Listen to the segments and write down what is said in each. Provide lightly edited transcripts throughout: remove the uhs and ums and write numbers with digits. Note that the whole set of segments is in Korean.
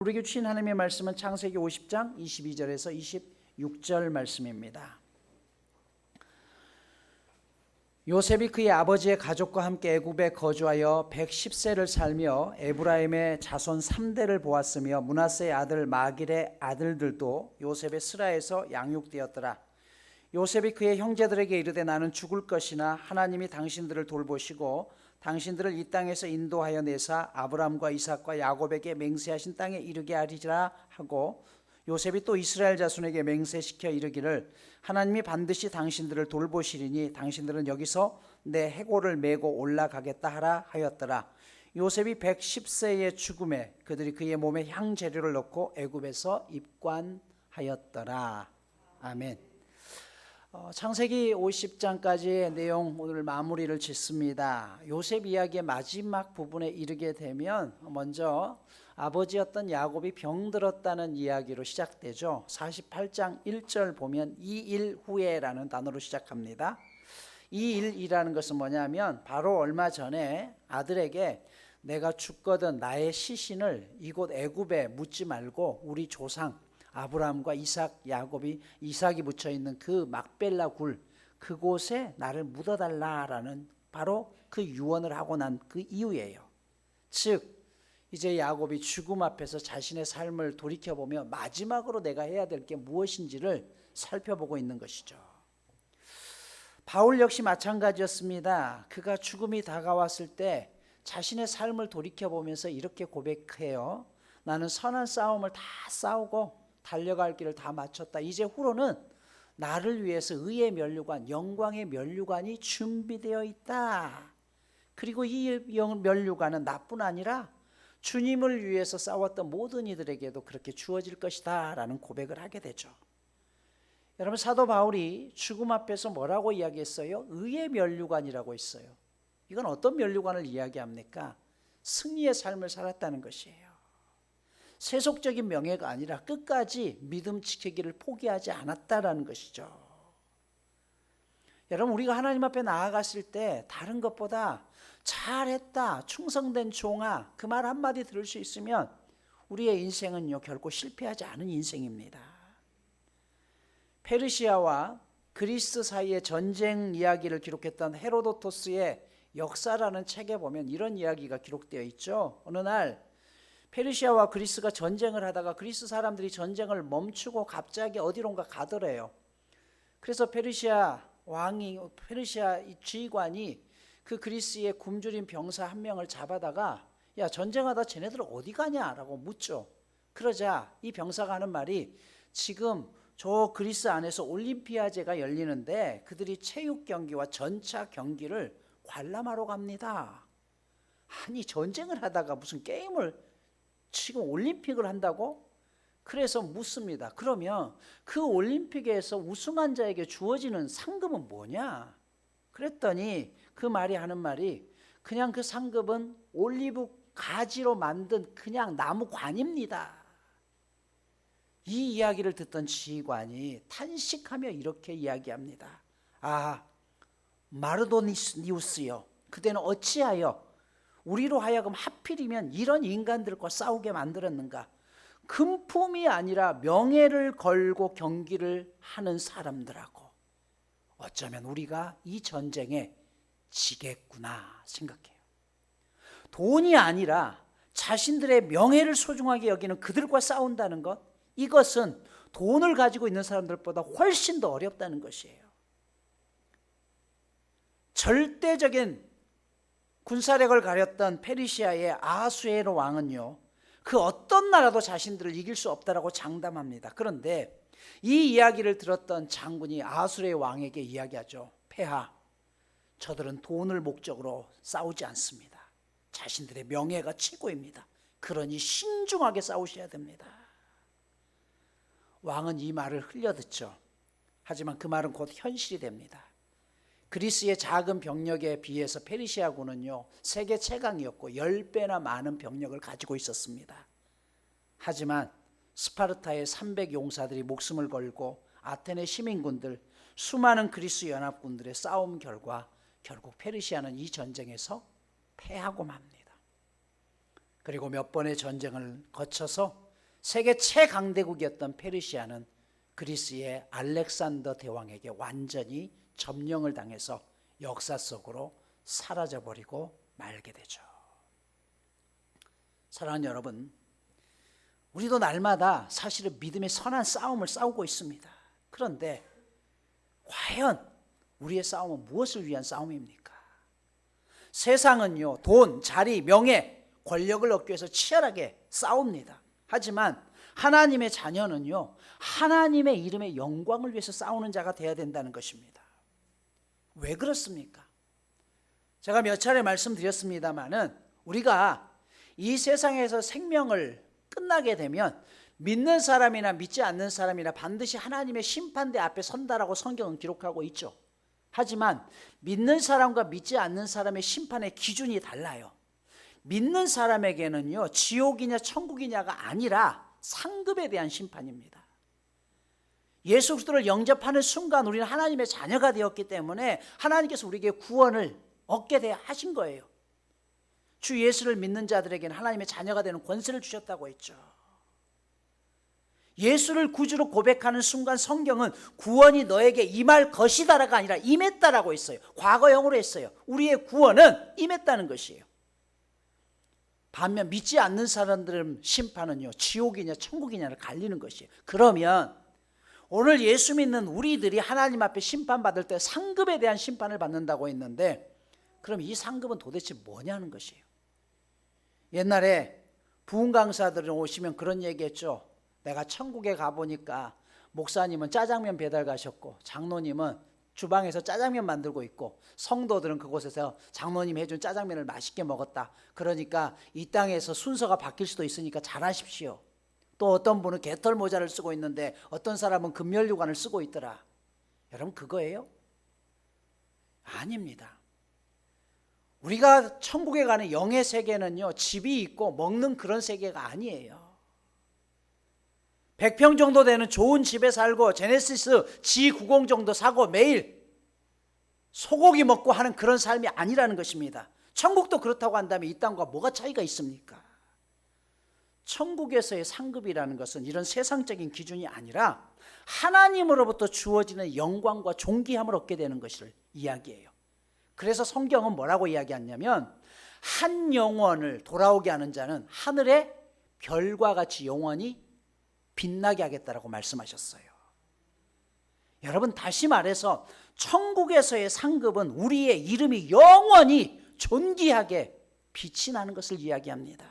우리에게 주신 하나님의 말씀은 창세기 50장 22절에서 26절 말씀입니다. 요셉이 그의 아버지의 가족과 함께 애굽에 거주하여 110세를 살며 에브라임의 자손 3대를 보았으며 므낫세의 아들 마길의 아들들도 요셉의 스라에서 양육되었더라. 요셉이 그의 형제들에게 이르되 나는 죽을 것이나 하나님이 당신들을 돌보시고 당신들을 이 땅에서 인도하여 내사 아브람과 이삭과 야곱에게 맹세하신 땅에 이르게 하리라 하고, 요셉이 또 이스라엘 자손에게 맹세시켜 이르기를 하나님이 반드시 당신들을 돌보시리니 당신들은 여기서 내 해골을 메고 올라가겠다 하라 하였더라. 요셉이 110세의 죽음에 그들이 그의 몸에 향재료를 넣고 애굽에서 입관하였더라. 아멘. 창세기 50장까지의 내용 오늘 마무리를 짓습니다. 요셉 이야기의 마지막 부분에 이르게 되면 먼저 아버지였던 야곱이 병들었다는 이야기로 시작되죠. 48장 1절 보면 이 일 후에라는 단어로 시작합니다. 이 일이라는 것은 뭐냐면 바로 얼마 전에 아들에게 내가 죽거든 나의 시신을 이곳 애굽에 묻지 말고 우리 조상 아브라함과 이삭이 묻혀 있는 그 막벨라 굴 그곳에 나를 묻어달라라는 바로 그 유언을 하고 난 그 이유예요. 즉 이제 야곱이 죽음 앞에서 자신의 삶을 돌이켜보며 마지막으로 내가 해야 될 게 무엇인지를 살펴보고 있는 것이죠. 바울 역시 마찬가지였습니다. 그가 죽음이 다가왔을 때 자신의 삶을 돌이켜보면서 이렇게 고백해요. 나는 선한 싸움을 다 싸우고 달려갈 길을 다 마쳤다. 이제 후로는 나를 위해서 의의 면류관, 영광의 면류관이 준비되어 있다. 그리고 이 면류관은 나뿐 아니라 주님을 위해서 싸웠던 모든 이들에게도 그렇게 주어질 것이다 라는 고백을 하게 되죠. 여러분, 사도 바울이 죽음 앞에서 뭐라고 이야기했어요? 의의 면류관이라고 했어요. 이건 어떤 면류관을 이야기합니까? 승리의 삶을 살았다는 것이에요. 세속적인 명예가 아니라 끝까지 믿음 지키기를 포기하지 않았다라는 것이죠. 여러분, 우리가 하나님 앞에 나아갔을 때 다른 것보다 잘했다, 충성된 종아, 그 말 한마디 들을 수 있으면 우리의 인생은요 결코 실패하지 않은 인생입니다. 페르시아와 그리스 사이의 전쟁 이야기를 기록했던 헤로도토스의 역사라는 책에 보면 이런 이야기가 기록되어 있죠. 어느 날 페르시아와 그리스가 전쟁을 하다가 그리스 사람들이 전쟁을 멈추고 갑자기 어디론가 가더래요. 그래서 페르시아 지휘관이 그 그리스의 굶주린 병사 한 명을 잡아다가 야, 전쟁하다 쟤네들 어디 가냐라고 묻죠. 그러자 이 병사가 하는 말이 지금 저 그리스 안에서 올림피아제가 열리는데 그들이 체육 경기와 전차 경기를 관람하러 갑니다. 아니, 전쟁을 하다가 무슨 게임을 지금 올림픽을 한다고? 그래서 묻습니다. 그러면 그 올림픽에서 우승한 자에게 주어지는 상금은 뭐냐? 그랬더니 그 말이 하는 말이 그냥 그 상금은 올리브 가지로 만든 그냥 나무관입니다. 이 이야기를 듣던 지휘관이 탄식하며 이렇게 이야기합니다. 아, 마르도니우스요, 그대는 어찌하여 우리로 하여금 하필이면 이런 인간들과 싸우게 만들었는가? 금품이 아니라 명예를 걸고 경기를 하는 사람들하고 어쩌면 우리가 이 전쟁에 지겠구나 생각해요. 돈이 아니라 자신들의 명예를 소중하게 여기는 그들과 싸운다는 것, 이것은 돈을 가지고 있는 사람들보다 훨씬 더 어렵다는 것이에요. 절대적인 군사력을 가렸던 페르시아의 아하수에로 왕은요 그 어떤 나라도 자신들을 이길 수 없다라고 장담합니다. 그런데 이 이야기를 들었던 장군이 아하수에의 왕에게 이야기하죠. 폐하, 저들은 돈을 목적으로 싸우지 않습니다. 자신들의 명예가 최고입니다. 그러니 신중하게 싸우셔야 됩니다. 왕은 이 말을 흘려듣죠. 하지만 그 말은 곧 현실이 됩니다. 그리스의 작은 병력에 비해서 페르시아군은요 세계 최강이었고 10배나 많은 병력을 가지고 있었습니다. 하지만 스파르타의 300용사들이 목숨을 걸고 아테네 시민군들, 수많은 그리스 연합군들의 싸움 결과 결국 페르시아는 이 전쟁에서 패하고 맙니다. 그리고 몇 번의 전쟁을 거쳐서 세계 최강대국이었던 페르시아는 그리스의 알렉산더 대왕에게 완전히 점령을 당해서 역사 속으로 사라져버리고 말게 되죠. 사랑하는 여러분, 우리도 날마다 사실은 믿음의 선한 싸움을 싸우고 있습니다. 그런데 과연 우리의 싸움은 무엇을 위한 싸움입니까? 세상은요, 돈, 자리, 명예, 권력을 얻기 위해서 치열하게 싸웁니다. 하지만 하나님의 자녀는요, 하나님의 이름의 영광을 위해서 싸우는 자가 되어야 된다는 것입니다. 왜 그렇습니까? 제가 몇 차례 말씀드렸습니다마는 우리가 이 세상에서 생명을 끝나게 되면 믿는 사람이나 믿지 않는 사람이나 반드시 하나님의 심판대 앞에 선다라고 성경은 기록하고 있죠. 하지만 믿는 사람과 믿지 않는 사람의 심판의 기준이 달라요. 믿는 사람에게는요, 지옥이냐 천국이냐가 아니라 상급에 대한 심판입니다. 예수 그리스도를 영접하는 순간 우리는 하나님의 자녀가 되었기 때문에 하나님께서 우리에게 구원을 얻게 하신 거예요. 주 예수를 믿는 자들에게는 하나님의 자녀가 되는 권세를 주셨다고 했죠. 예수를 구주로 고백하는 순간 성경은 구원이 너에게 임할 것이다라가 아니라 임했다라고 했어요. 과거형으로 했어요. 우리의 구원은 임했다는 것이에요. 반면 믿지 않는 사람들의 심판은요, 지옥이냐 천국이냐를 갈리는 것이에요. 그러면 오늘 예수 믿는 우리들이 하나님 앞에 심판받을 때 상급에 대한 심판을 받는다고 했는데, 그럼 이 상급은 도대체 뭐냐는 것이에요. 옛날에 부흥 강사들이 오시면 그런 얘기했죠. 내가 천국에 가보니까 목사님은 짜장면 배달 가셨고 장로님은 주방에서 짜장면 만들고 있고 성도들은 그곳에서 장로님이 해준 짜장면을 맛있게 먹었다. 그러니까 이 땅에서 순서가 바뀔 수도 있으니까 잘하십시오. 또 어떤 분은 개털 모자를 쓰고 있는데 어떤 사람은 금면류관을 쓰고 있더라. 여러분, 그거예요? 아닙니다. 우리가 천국에 가는 영의 세계는요, 집이 있고 먹는 그런 세계가 아니에요. 100평 정도 되는 좋은 집에 살고 제네시스 G90 정도 사고 매일 소고기 먹고 하는 그런 삶이 아니라는 것입니다. 천국도 그렇다고 한다면 이 땅과 뭐가 차이가 있습니까? 천국에서의 상급이라는 것은 이런 세상적인 기준이 아니라 하나님으로부터 주어지는 영광과 존귀함을 얻게 되는 것을 이야기해요. 그래서 성경은 뭐라고 이야기하냐면 한 영혼을 돌아오게 하는 자는 하늘의 별과 같이 영원히 빛나게 하겠다라고 말씀하셨어요. 여러분, 다시 말해서 천국에서의 상급은 우리의 이름이 영원히 존귀하게 빛이 나는 것을 이야기합니다.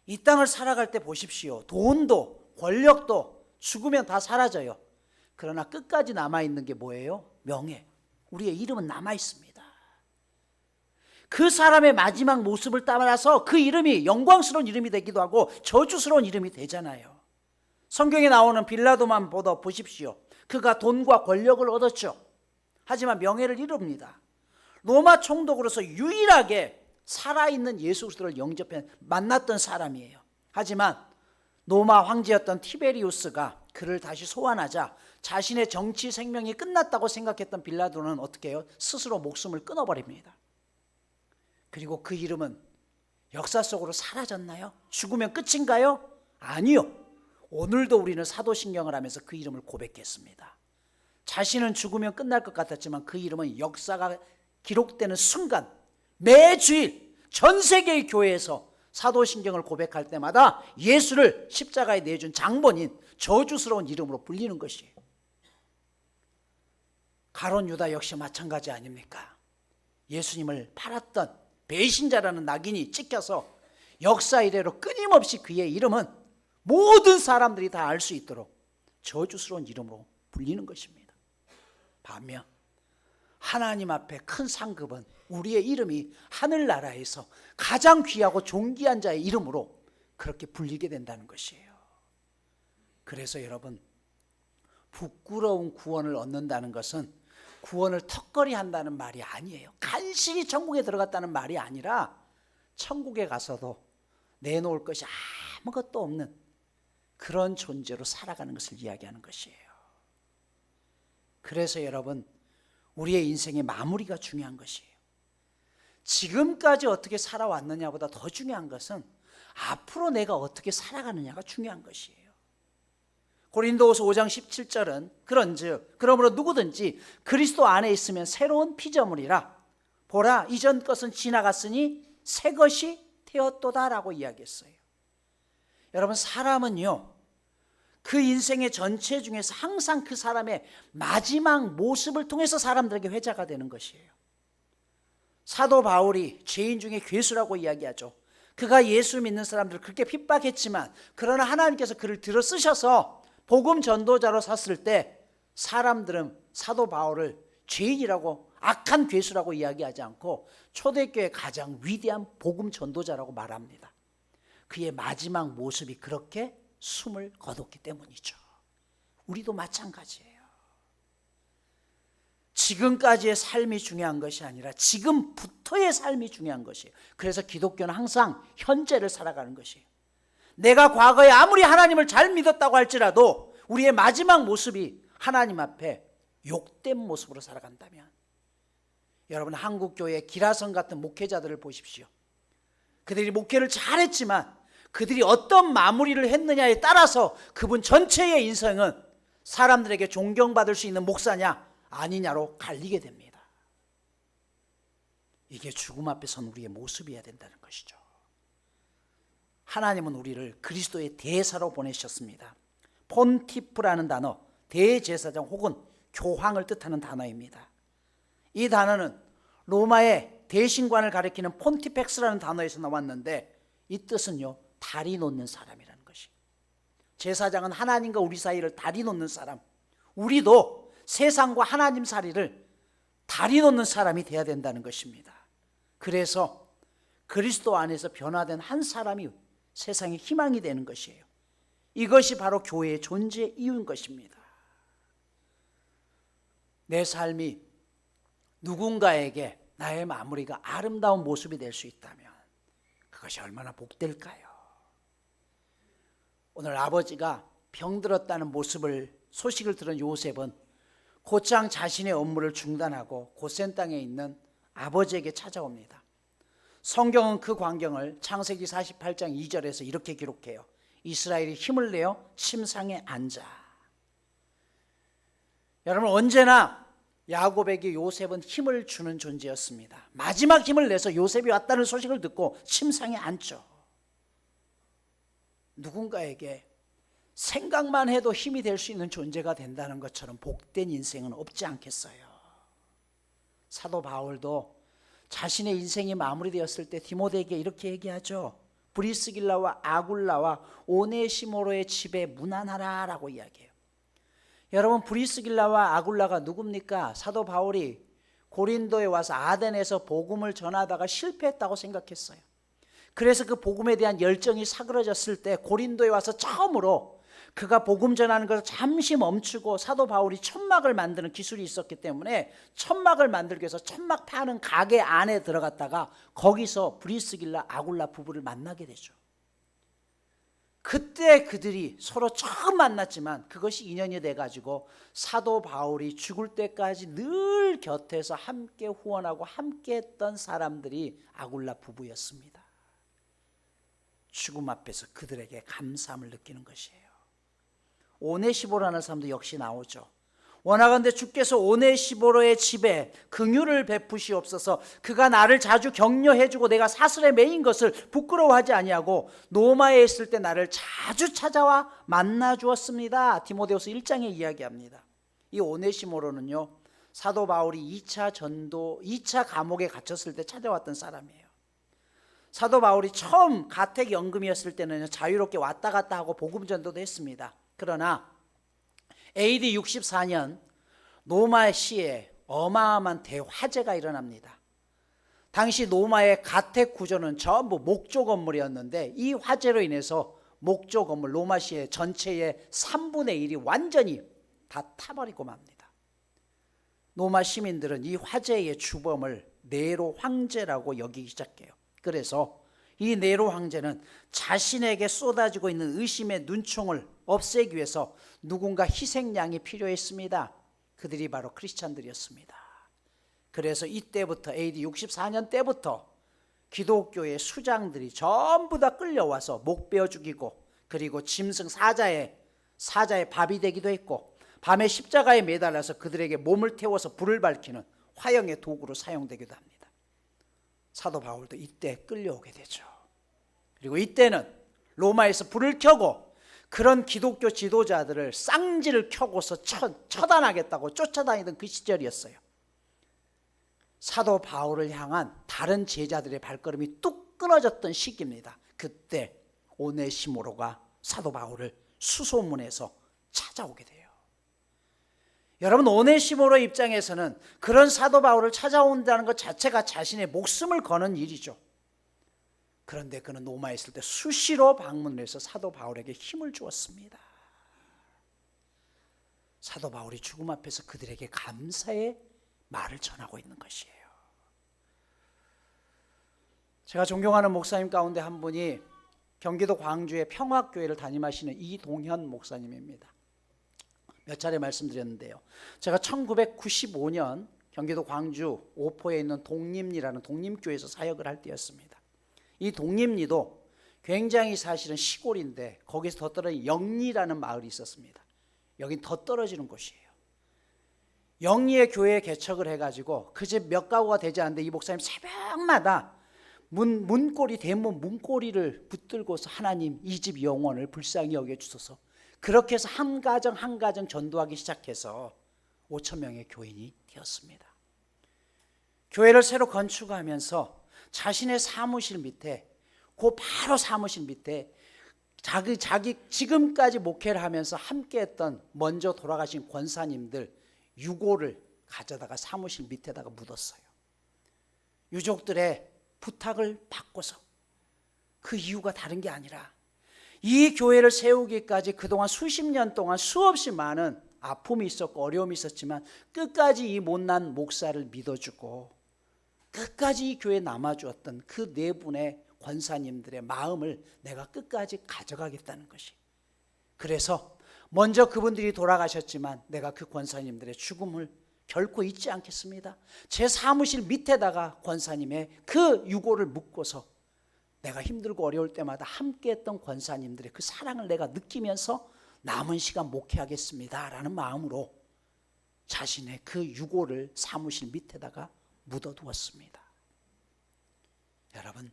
이 땅을 살아갈 때 보십시오. 돈도 권력도 죽으면 다 사라져요. 그러나 끝까지 남아있는 게 뭐예요? 명예. 우리의 이름은 남아있습니다. 그 사람의 마지막 모습을 따라서 그 이름이 영광스러운 이름이 되기도 하고 저주스러운 이름이 되잖아요. 성경에 나오는 빌라도만 보십시오. 그가 돈과 권력을 얻었죠. 하지만 명예를 잃습니다. 로마 총독으로서 유일하게 살아있는 예수 그리스도를 영접해 만났던 사람이에요. 하지만 로마 황제였던 티베리우스가 그를 다시 소환하자 자신의 정치 생명이 끝났다고 생각했던 빌라도는 어떻게 해요? 스스로 목숨을 끊어버립니다. 그리고 그 이름은 역사 속으로 사라졌나요? 죽으면 끝인가요? 아니요. 오늘도 우리는 사도신경을 하면서 그 이름을 고백했습니다. 자신은 죽으면 끝날 것 같았지만 그 이름은 역사가 기록되는 순간 매주일 전 세계의 교회에서 사도신경을 고백할 때마다 예수를 십자가에 내준 장본인 저주스러운 이름으로 불리는 것이에요. 가룟 유다 역시 마찬가지 아닙니까? 예수님을 팔았던 배신자라는 낙인이 찍혀서 역사 이래로 끊임없이 그의 이름은 모든 사람들이 다 알 수 있도록 저주스러운 이름으로 불리는 것입니다. 반면 하나님 앞에 큰 상급은 우리의 이름이 하늘나라에서 가장 귀하고 존귀한 자의 이름으로 그렇게 불리게 된다는 것이에요. 그래서 여러분, 부끄러운 구원을 얻는다는 것은 구원을 턱걸이 한다는 말이 아니에요. 간신히 천국에 들어갔다는 말이 아니라 천국에 가서도 내놓을 것이 아무것도 없는 그런 존재로 살아가는 것을 이야기하는 것이에요. 그래서 여러분, 우리의 인생의 마무리가 중요한 것이에요. 지금까지 어떻게 살아왔느냐보다 더 중요한 것은 앞으로 내가 어떻게 살아가느냐가 중요한 것이에요. 고린도후서 5장 17절은 그런즉 그러므로 누구든지 그리스도 안에 있으면 새로운 피조물이라 보라 이전 것은 지나갔으니 새 것이 되었도다라고 이야기했어요. 여러분, 사람은요 그 인생의 전체 중에서 항상 그 사람의 마지막 모습을 통해서 사람들에게 회자가 되는 것이에요. 사도 바울이 죄인 중에 괴수라고 이야기하죠. 그가 예수 믿는 사람들을 그렇게 핍박했지만 그러나 하나님께서 그를 들어 쓰셔서 복음 전도자로 섰을 때 사람들은 사도 바울을 죄인이라고 악한 괴수라고 이야기하지 않고 초대교회 가장 위대한 복음 전도자라고 말합니다. 그의 마지막 모습이 그렇게 숨을 거뒀기 때문이죠. 우리도 마찬가지예요. 지금까지의 삶이 중요한 것이 아니라 지금부터의 삶이 중요한 것이에요. 그래서 기독교는 항상 현재를 살아가는 것이에요. 내가 과거에 아무리 하나님을 잘 믿었다고 할지라도 우리의 마지막 모습이 하나님 앞에 욕된 모습으로 살아간다면, 여러분 한국교회 기라성 같은 목회자들을 보십시오. 그들이 목회를 잘했지만 그들이 어떤 마무리를 했느냐에 따라서 그분 전체의 인생은 사람들에게 존경받을 수 있는 목사냐 아니냐로 갈리게 됩니다. 이게 죽음 앞에 선 우리의 모습이어야 된다는 것이죠. 하나님은 우리를 그리스도의 대사로 보내셨습니다. 폰티프라는 단어, 대제사장 혹은 교황을 뜻하는 단어입니다. 이 단어는 로마의 대신관을 가리키는 폰티펙스라는 단어에서 나왔는데 이 뜻은요 다리 놓는 사람이라는 것이. 제사장은 하나님과 우리 사이를 다리 놓는 사람, 우리도 세상과 하나님 사이를 다리 놓는 사람이 되어야 된다는 것입니다. 그래서 그리스도 안에서 변화된 한 사람이 세상의 희망이 되는 것이에요. 이것이 바로 교회의 존재 이유인 것입니다. 내 삶이 누군가에게 나의 마무리가 아름다운 모습이 될 수 있다면 그것이 얼마나 복될까요? 오늘 아버지가 병들었다는 소식을 들은 요셉은 곧장 자신의 업무를 중단하고 고센 땅에 있는 아버지에게 찾아옵니다. 성경은 그 광경을 창세기 48장 2절에서 이렇게 기록해요. 이스라엘이 힘을 내어 침상에 앉아. 여러분, 언제나 야곱에게 요셉은 힘을 주는 존재였습니다. 마지막 힘을 내서 요셉이 왔다는 소식을 듣고 침상에 앉죠. 누군가에게 생각만 해도 힘이 될 수 있는 존재가 된다는 것처럼 복된 인생은 없지 않겠어요? 사도 바울도 자신의 인생이 마무리되었을 때 디모데에게 이렇게 얘기하죠. 브리스길라와 아굴라와 오네시모로의 집에 문안하라 라고 이야기해요. 여러분, 브리스길라와 아굴라가 누굽니까? 사도 바울이 고린도에 와서 아덴에서 복음을 전하다가 실패했다고 생각했어요. 그래서 그 복음에 대한 열정이 사그러졌을 때 고린도에 와서 처음으로 그가 복음 전하는 것을 잠시 멈추고 사도 바울이 천막을 만드는 기술이 있었기 때문에 천막을 만들기 위해서 천막 파는 가게 안에 들어갔다가 거기서 브리스길라 아굴라 부부를 만나게 되죠. 그때 그들이 서로 처음 만났지만 그것이 인연이 돼가지고 사도 바울이 죽을 때까지 늘 곁에서 함께 후원하고 함께 했던 사람들이 아굴라 부부였습니다. 죽음 앞에서 그들에게 감사함을 느끼는 것이에요. 오네시보라는 사람도 역시 나오죠. 원하건대 주께서 오네시보로의 집에 긍휼을 베푸시옵소서. 그가 나를 자주 격려해주고 내가 사슬에 매인 것을 부끄러워하지 아니하고 노마에 있을 때 나를 자주 찾아와 만나주었습니다. 디모데후서 1장에 이야기합니다. 이 오네시모로는요 사도 바울이 2차 감옥에 갇혔을 때 찾아왔던 사람이에요. 사도 바울이 처음 가택연금이었을 때는 자유롭게 왔다 갔다 하고 복음 전도도 했습니다. 그러나 AD 64년 노마시에 어마어마한 대화재가 일어납니다. 당시 노마의 가택 구조는 전부 목조 건물이었는데 이 화재로 인해서 목조 건물 노마시의 전체의 3분의 1이 완전히 다 타버리고 맙니다. 노마 시민들은 이 화재의 주범을 네로 황제라고 여기기 시작해요. 그래서 이 네로 황제는 자신에게 쏟아지고 있는 의심의 눈총을 없애기 위해서 누군가 희생양이 필요했습니다. 그들이 바로 크리스찬들이었습니다. 그래서 이때부터 AD 64년 때부터 기독교의 수장들이 전부 다 끌려와서 목 베어 죽이고, 그리고 짐승 사자의 밥이 되기도 했고, 밤에 십자가에 매달려서 그들에게 몸을 태워서 불을 밝히는 화형의 도구로 사용되기도 합니다. 사도 바울도 이때 끌려오게 되죠. 그리고 이때는 로마에서 불을 켜고 그런 기독교 지도자들을 쌍지를 켜고서 처단하겠다고 쫓아다니던 그 시절이었어요. 사도 바울을 향한 다른 제자들의 발걸음이 뚝 끊어졌던 시기입니다. 그때 오네시모로가 사도 바울을 수소문해서 찾아오게 돼요. 여러분, 오네시모로 입장에서는 그런 사도 바울을 찾아온다는 것 자체가 자신의 목숨을 거는 일이죠. 그런데 그는 로마에 있을 때 수시로 방문을 해서 사도 바울에게 힘을 주었습니다. 사도 바울이 죽음 앞에서 그들에게 감사의 말을 전하고 있는 것이에요. 제가 존경하는 목사님 가운데 한 분이 경기도 광주의 평화교회를 담임하시는 이동현 목사님입니다. 몇 차례 말씀드렸는데요, 제가 1995년 경기도 광주 오포에 있는 독립리라는 독립교회에서 사역을 할 때였습니다. 이 독립리도 굉장히 사실은 시골인데 거기서 더 떨어진 영리라는 마을이 있었습니다. 여긴 더 떨어지는 곳이에요. 영리의 교회에 개척을 해가지고 그 집 몇 가구가 되지 않는데 이 목사님 새벽마다 문고리, 대문 문고리를 붙들고서 하나님, 이 집 영혼을 불쌍히 여겨주소서, 그렇게 해서 한 가정 한 가정 전도하기 시작해서 5천 명의 교인이 되었습니다. 교회를 새로 건축하면서 자신의 사무실 밑에, 그 바로 사무실 밑에 자기 지금까지 목회를 하면서 함께했던 먼저 돌아가신 권사님들 유골을 가져다가 사무실 밑에다가 묻었어요. 유족들의 부탁을 받고서. 그 이유가 다른 게 아니라 이 교회를 세우기까지 그동안 수십 년 동안 수없이 많은 아픔이 있었고 어려움이 있었지만 끝까지 이 못난 목사를 믿어주고 끝까지 이 교회에 남아주었던 그 네 분의 권사님들의 마음을 내가 끝까지 가져가겠다는 것이. 그래서 먼저 그분들이 돌아가셨지만 내가 그 권사님들의 죽음을 결코 잊지 않겠습니다. 제 사무실 밑에다가 권사님의 그 유골을 묻고서 내가 힘들고 어려울 때마다 함께했던 권사님들의 그 사랑을 내가 느끼면서 남은 시간 목회하겠습니다 라는 마음으로 자신의 그 유골을 사무실 밑에다가 묻어두었습니다. 여러분,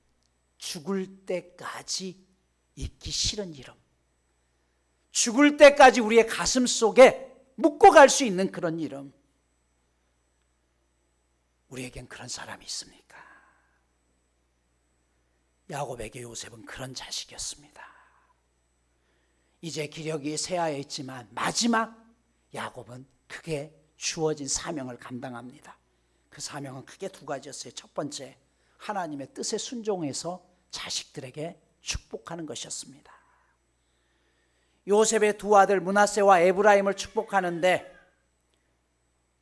죽을 때까지 잊기 싫은 이름, 죽을 때까지 우리의 가슴 속에 묻고 갈 수 있는 그런 이름, 우리에겐 그런 사람이 있습니까? 야곱에게 요셉은 그런 자식이었습니다. 이제 기력이 쇠하여 있지만 마지막 야곱은 크게 주어진 사명을 감당합니다. 그 사명은 크게 두 가지였어요. 첫 번째, 하나님의 뜻에 순종해서 자식들에게 축복하는 것이었습니다. 요셉의 두 아들 므낫세와 에브라임을 축복하는데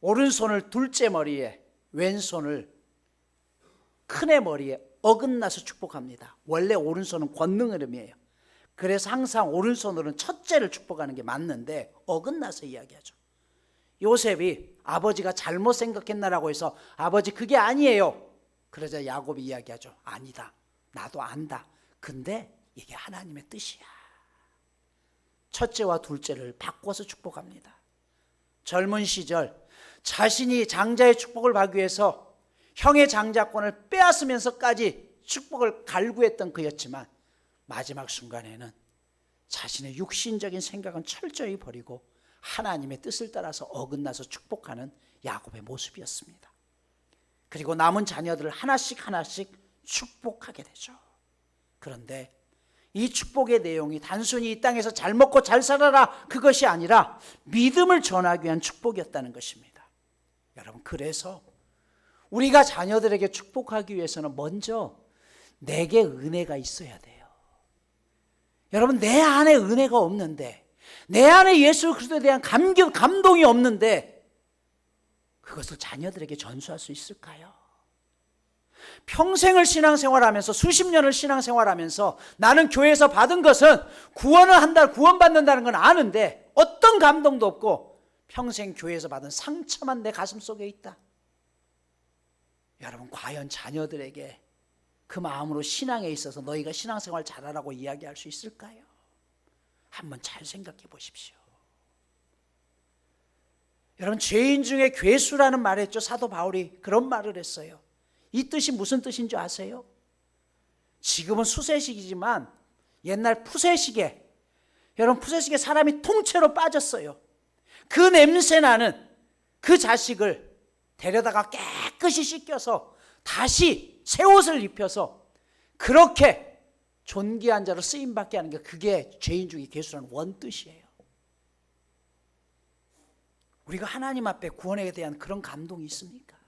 오른손을 둘째 머리에, 왼손을 큰애 머리에 어긋나서 축복합니다. 원래 오른손은 권능의 의미예요. 그래서 항상 오른손으로는 첫째를 축복하는 게 맞는데 어긋나서 이야기하죠. 요셉이 아버지가 잘못 생각했나라고 해서 아버지 그게 아니에요. 그러자 야곱이 이야기하죠. 아니다, 나도 안다. 근데 이게 하나님의 뜻이야. 첫째와 둘째를 바꿔서 축복합니다. 젊은 시절 자신이 장자의 축복을 받기 위해서 형의 장자권을 빼앗으면서까지 축복을 갈구했던 그였지만 마지막 순간에는 자신의 육신적인 생각은 철저히 버리고 하나님의 뜻을 따라서 어긋나서 축복하는 야곱의 모습이었습니다. 그리고 남은 자녀들을 하나씩 축복하게 되죠. 그런데 이 축복의 내용이 단순히 이 땅에서 잘 먹고 잘 살아라 그것이 아니라 믿음을 전하기 위한 축복이었다는 것입니다. 여러분, 그래서 우리가 자녀들에게 축복하기 위해서는 먼저 내게 은혜가 있어야 돼요. 여러분, 내 안에 은혜가 없는데, 내 안에 예수 그리스도에 대한 감동이 없는데 그것을 자녀들에게 전수할 수 있을까요? 평생을 신앙생활하면서 수십 년을 신앙생활하면서 나는 교회에서 받은 것은 구원받는다는 건 아는데 어떤 감동도 없고 평생 교회에서 받은 상처만 내 가슴 속에 있다. 여러분, 과연 자녀들에게 그 마음으로 신앙에 있어서 너희가 신앙생활 잘하라고 이야기할 수 있을까요? 한번 잘 생각해 보십시오. 여러분, 죄인 중에 괴수라는 말을 했죠. 사도 바울이 그런 말을 했어요. 이 뜻이 무슨 뜻인 줄 아세요? 지금은 수세식이지만 옛날 푸세식에, 여러분 푸세식에 사람이 통째로 빠졌어요. 그 냄새나는 그 자식을 데려다가 깨끗이 씻겨서 다시 새 옷을 입혀서 그렇게 존귀한 자로 쓰임받게 하는 게, 그게 죄인 중에 괴수라는 원뜻이에요. 우리가 하나님 앞에 구원에 대한 그런 감동이 있습니까?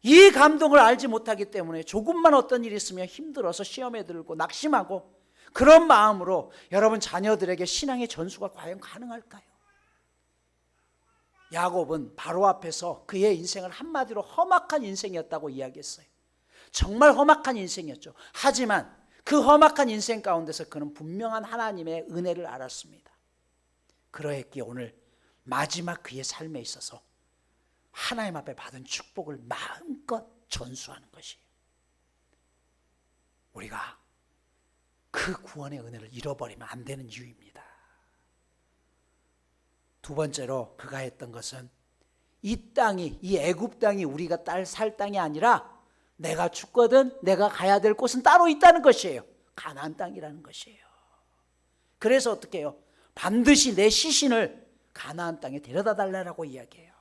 이 감동을 알지 못하기 때문에 조금만 어떤 일이 있으면 힘들어서 시험에 들고 낙심하고, 그런 마음으로 여러분 자녀들에게 신앙의 전수가 과연 가능할까요? 야곱은 바로 앞에서 그의 인생을 한마디로 험악한 인생이었다고 이야기했어요. 정말 험악한 인생이었죠. 하지만 그 험악한 인생 가운데서 그는 분명한 하나님의 은혜를 알았습니다. 그러했기에 오늘 마지막 그의 삶에 있어서 하나님 앞에 받은 축복을 마음껏 전수하는 것이에요. 우리가 그 구원의 은혜를 잃어버리면 안 되는 이유입니다. 두 번째로 그가 했던 것은, 이 땅이, 이 애굽 땅이 우리가 살 땅이 아니라 내가 죽거든 내가 가야 될 곳은 따로 있다는 것이에요. 가나안 땅이라는 것이에요. 그래서 어떻게 해요? 반드시 내 시신을 가나안 땅에 데려다 달라고 이야기해요.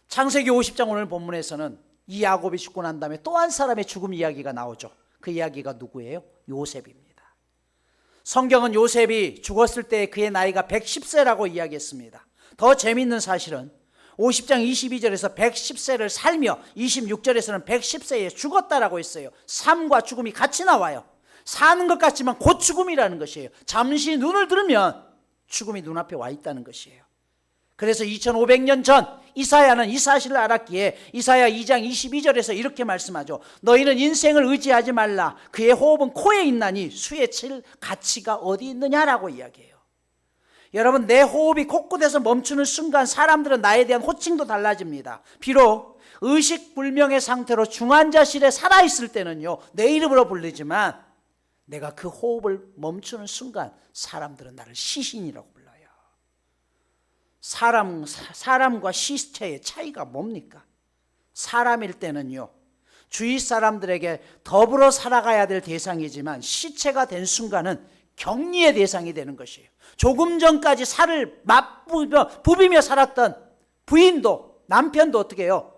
창세기 50장 오늘 본문에서는 이 야곱이 죽고 난 다음에 또 한 사람의 죽음 이야기가 나오죠. 그 이야기가 누구예요? 요셉입니다. 성경은 요셉이 죽었을 때 그의 나이가 110세라고 이야기했습니다. 더 재미있는 사실은 50장 22절에서 110세를 살며 26절에서는 110세에 죽었다라고 했어요. 삶과 죽음이 같이 나와요. 사는 것 같지만 곧 죽음이라는 것이에요. 잠시 눈을 들으면 죽음이 눈앞에 와 있다는 것이에요. 그래서 2500년 전 이사야는 이 사실을 알았기에 이사야 2장 22절에서 이렇게 말씀하죠. 너희는 인생을 의지하지 말라. 그의 호흡은 코에 있나니 수에 칠 가치가 어디 있느냐라고 이야기해요. 여러분, 내 호흡이 코끝에서 멈추는 순간 사람들은 나에 대한 호칭도 달라집니다. 비록 의식불명의 상태로 중환자실에 살아있을 때는요, 내 이름으로 부르지만 내가 그 호흡을 멈추는 순간 사람들은 나를 시신이라고 불러요. 사람과 시체의 차이가 뭡니까? 사람일 때는요, 주위 사람들에게 더불어 살아가야 될 대상이지만 시체가 된 순간은 격리의 대상이 되는 것이에요. 조금 전까지 살을 부비며 살았던 부인도 남편도 어떻게 해요?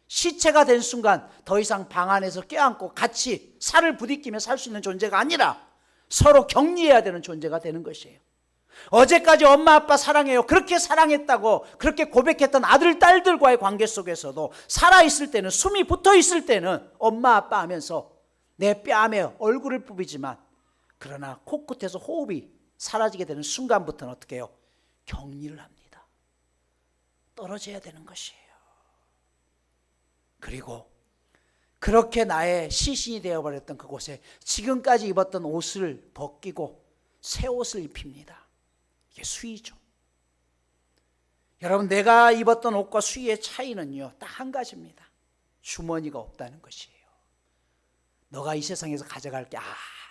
시체가 된 순간 더 이상 방 안에서 껴안고 같이 살을 부딪히며 살 수 있는 존재가 아니라 서로 격리해야 되는 존재가 되는 것이에요. 어제까지 엄마 아빠 사랑해요, 그렇게 사랑했다고 그렇게 고백했던 아들 딸들과의 관계 속에서도 살아있을 때는, 숨이 붙어있을 때는 엄마 아빠 하면서 내 뺨에 얼굴을 부비지만, 그러나 코끝에서 호흡이 사라지게 되는 순간부터는 어떻게 해요? 격리를 합니다. 떨어져야 되는 것이에요. 그리고 그렇게 나의 시신이 되어버렸던 그곳에 지금까지 입었던 옷을 벗기고 새 옷을 입힙니다. 이게 수의죠. 여러분, 내가 입었던 옷과 수의의 차이는요, 딱 한 가지입니다. 주머니가 없다는 것이에요. 너가 이 세상에서 가져갈 게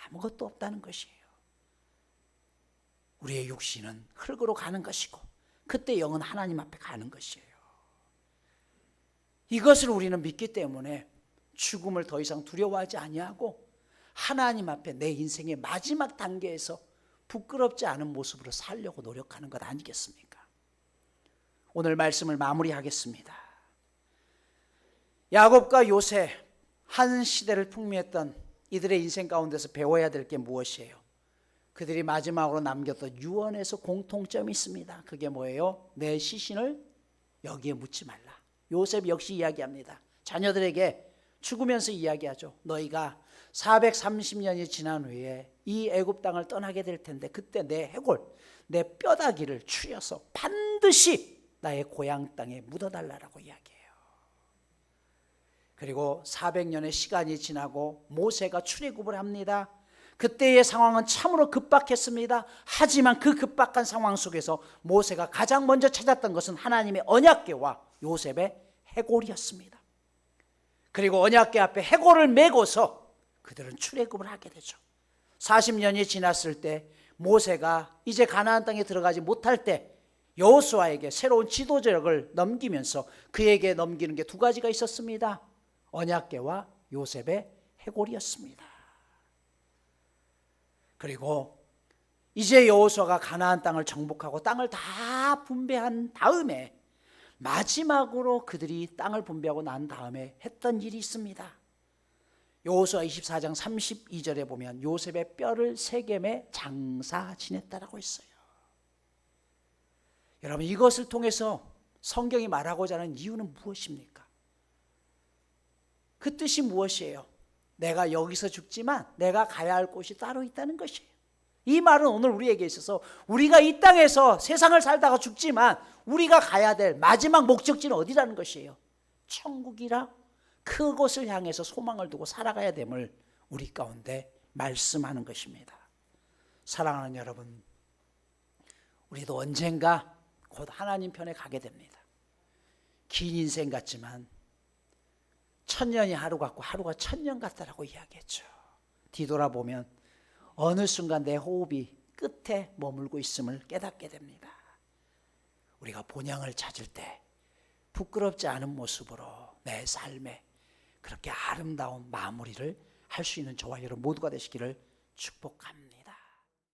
아무것도 없다는 것이에요. 우리의 육신은 흙으로 가는 것이고 그때 영은 하나님 앞에 가는 것이에요. 이것을 우리는 믿기 때문에 죽음을 더 이상 두려워하지 아니하고 하나님 앞에 내 인생의 마지막 단계에서 부끄럽지 않은 모습으로 살려고 노력하는 것 아니겠습니까? 오늘 말씀을 마무리하겠습니다. 야곱과 요셉, 한 시대를 풍미했던 이들의 인생 가운데서 배워야 될 게 무엇이에요? 그들이 마지막으로 남겼던 유언에서 공통점이 있습니다. 그게 뭐예요? 내 시신을 여기에 묻지 말라. 요셉 역시 이야기합니다. 자녀들에게 죽으면서 이야기하죠. 너희가 430년이 지난 후에 이 애굽 땅을 떠나게 될 텐데 그때 내 해골, 내 뼈다귀를 추려서 반드시 나의 고향 땅에 묻어달라고 이야기해요. 그리고 400년의 시간이 지나고 모세가 출애굽을 합니다. 그때의 상황은 참으로 급박했습니다. 하지만 그 급박한 상황 속에서 모세가 가장 먼저 찾았던 것은 하나님의 언약궤와 요셉의 해골이었습니다. 그리고 언약궤 앞에 해골을 메고서 그들은 출애굽을 하게 되죠. 40년이 지났을 때 모세가 이제 가나안 땅에 들어가지 못할 때 여호수아에게 새로운 지도력을 넘기면서 그에게 넘기는 게 두 가지가 있었습니다. 언약궤와 요셉의 해골이었습니다. 그리고 이제 여호수아가 가나안 땅을 정복하고 땅을 다 분배한 다음에 마지막으로 그들이 땅을 분배하고 난 다음에 했던 일이 있습니다. 여호수아 24장 32절에 보면 요셉의 뼈를 세겜에 장사 지냈다라고 했어요. 여러분, 이것을 통해서 성경이 말하고자 하는 이유는 무엇입니까? 그 뜻이 무엇이에요? 내가 여기서 죽지만 내가 가야 할 곳이 따로 있다는 것이에요. 이 말은 오늘 우리에게 있어서 우리가 이 땅에서 세상을 살다가 죽지만 우리가 가야 될 마지막 목적지는 어디라는 것이에요? 천국이라 그곳을 향해서 소망을 두고 살아가야 됨을 우리 가운데 말씀하는 것입니다. 사랑하는 여러분, 우리도 언젠가 곧 하나님 편에 가게 됩니다. 긴 인생 같지만 천년이 하루 같고 하루가 천년 같다라고 이야기했죠. 뒤돌아보면 어느 순간 내 호흡이 끝에 머물고 있음을 깨닫게 됩니다. 우리가 본향을 찾을 때 부끄럽지 않은 모습으로 내 삶에 그렇게 아름다운 마무리를 할 수 있는 저와 여러분 모두가 되시기를 축복합니다.